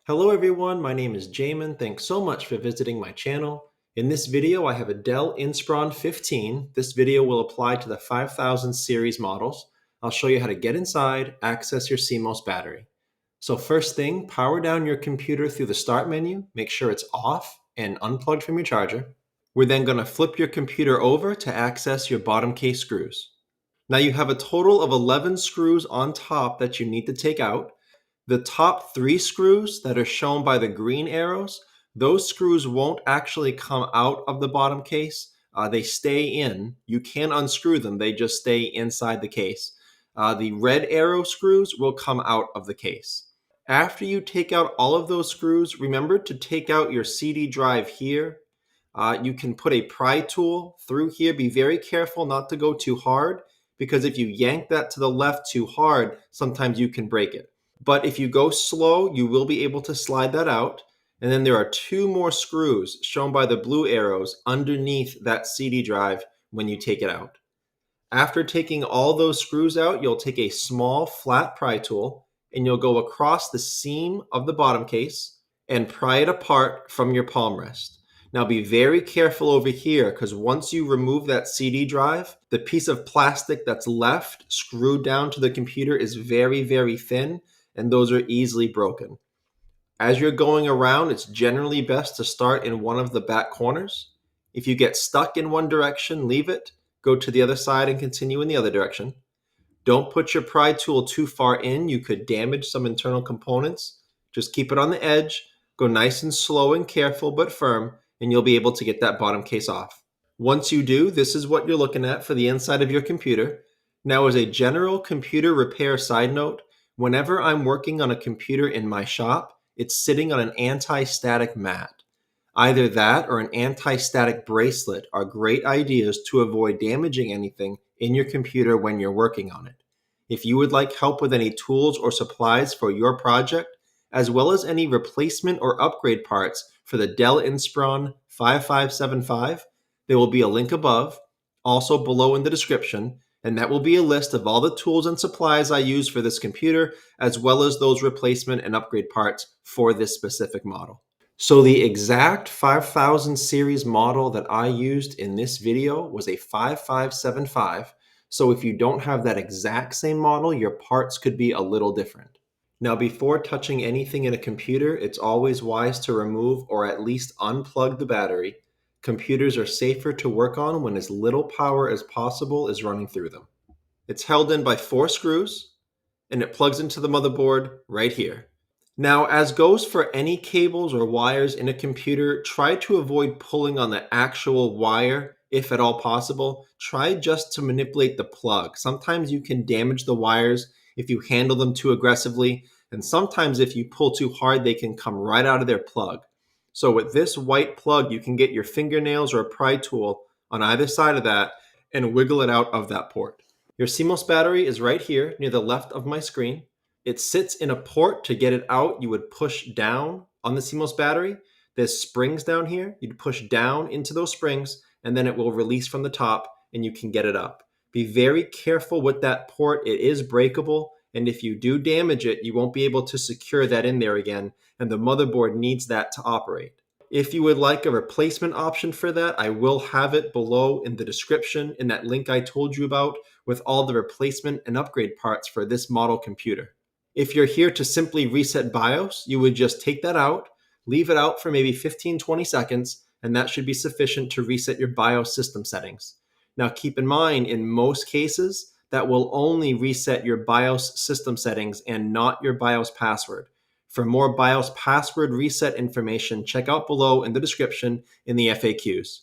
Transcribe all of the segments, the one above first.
Hello everyone, my name is Jamin. Thanks so much for visiting my channel. In this video, I have a Dell Inspiron 15. This video will apply to the 5000 series models. I'll show you how to get inside, access your CMOS battery. So first thing, power down your computer through the start menu, make sure it's off and unplugged from your charger. We're then going to flip your computer over to access your bottom case screws. Now you have a total of 11 screws on top that you need to take out. The top 3 screws that are shown by the green arrows, those screws won't actually come out of the bottom case. They stay in. You can unscrew them. They just stay inside the case. The red arrow screws will come out of the case. After you take out all of those screws, remember to take out your CD drive here. You can put a pry tool through here. Be very careful not to go too hard, because if you yank that to the left too hard, sometimes you can break it. But if you go slow, you will be able to slide that out. And then there are 2 more screws shown by the blue arrows underneath that CD drive when you take it out. After taking all those screws out, you'll take a small flat pry tool and you'll go across the seam of the bottom case and pry it apart from your palm rest. Now be very careful over here, because once you remove that CD drive, the piece of plastic that's left screwed down to the computer is very, very thin, and those are easily broken. As you're going around, it's generally best to start in one of the back corners. If you get stuck in one direction, leave it, go to the other side and continue in the other direction. Don't put your pry tool too far in. You could damage some internal components. Just keep it on the edge, go nice and slow and careful but firm, and you'll be able to get that bottom case off. Once you do, this is what you're looking at for the inside of your computer. Now, as a general computer repair side note, whenever I'm working on a computer in my shop, it's sitting on an anti-static mat. Either that or an anti-static bracelet are great ideas to avoid damaging anything in your computer when you're working on it. If you would like help with any tools or supplies for your project, as well as any replacement or upgrade parts for the Dell Inspiron 5575, there will be a link above, also below in the description, and that will be a list of all the tools and supplies I use for this computer, as well as those replacement and upgrade parts for this specific model. So the exact 5000 series model that I used in this video was a 5575. So if you don't have that exact same model, your parts could be a little different. Now, before touching anything in a computer, it's always wise to remove or at least unplug the battery. Computers are safer to work on when as little power as possible is running through them. It's held in by 4 screws, and it plugs into the motherboard right here. Now, as goes for any cables or wires in a computer, try to avoid pulling on the actual wire if at all possible. Try just to manipulate the plug. Sometimes you can damage the wires if you handle them too aggressively, and sometimes if you pull too hard, they can come right out of their plug. So with this white plug, you can get your fingernails or a pry tool on either side of that and wiggle it out of that port. Your CMOS battery is right here near the left of my screen. It sits in a port. To get it out, you would push down on the CMOS battery. There's springs down here. You'd push down into those springs, and then it will release from the top, and you can get it up. Be very careful with that port. It is breakable, and if you do damage it, you won't be able to secure that in there again, and the motherboard needs that to operate. If you would like a replacement option for that, I will have it below in the description in that link I told you about with all the replacement and upgrade parts for this model computer. If you're here to simply reset BIOS, you would just take that out, leave it out for maybe 15-20 seconds, and that should be sufficient to reset your BIOS system settings. Now keep in mind, in most cases, that will only reset your BIOS system settings and not your BIOS password. For more BIOS password reset information, check out below in the description in the FAQs.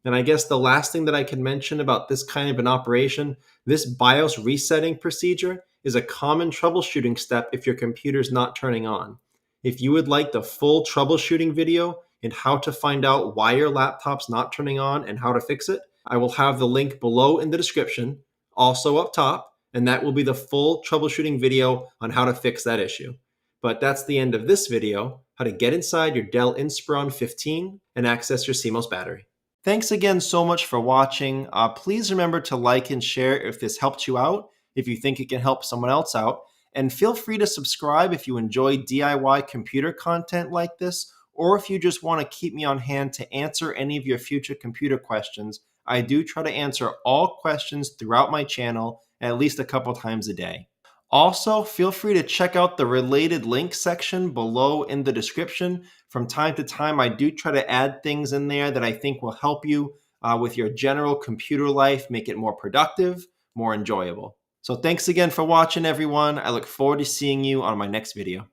And I guess the last thing that I can mention about this kind of an operation, this BIOS resetting procedure is a common troubleshooting step if your computer's not turning on. If you would like the full troubleshooting video and how to find out why your laptop's not turning on and how to fix it, I will have the link below in the description, also up top, and that will be the full troubleshooting video on how to fix that issue. But that's the end of this video, how to get inside your Dell Inspiron 15 and access your CMOS battery. Thanks again so much for watching. Please remember to like and share if this helped you out, if you think it can help someone else out. And feel free to subscribe if you enjoy DIY computer content like this, or if you just want to keep me on hand to answer any of your future computer questions. I do try to answer all questions throughout my channel at least a couple times a day. Also, feel free to check out the related link section below in the description. From time to time, I do try to add things in there that I think will help you with your general computer life, make it more productive, more enjoyable. So thanks again for watching, everyone. I look forward to seeing you on my next video.